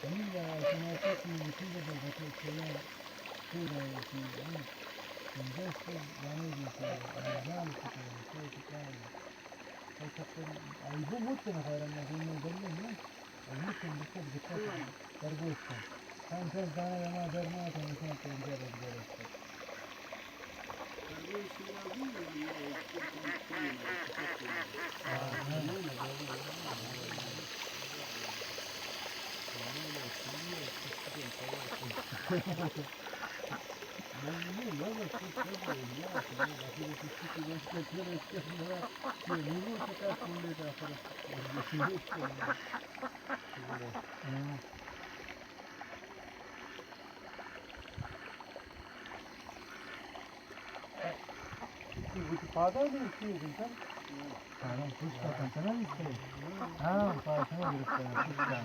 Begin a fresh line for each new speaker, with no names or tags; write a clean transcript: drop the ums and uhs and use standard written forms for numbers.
Illa markasının içinde de zaten şeyler şöyle şimdi destek yani diyor yani tutuyor şey tutuyor fakat ay bu mutlaka hayranlar bunu belli mi ay mutlaka dikkat terbiyetten sen sana yana derma tanışan pencere ederek
Terbiye işi lazım da yani
Father is using them. I don't push that on the other Ah, Father is push down.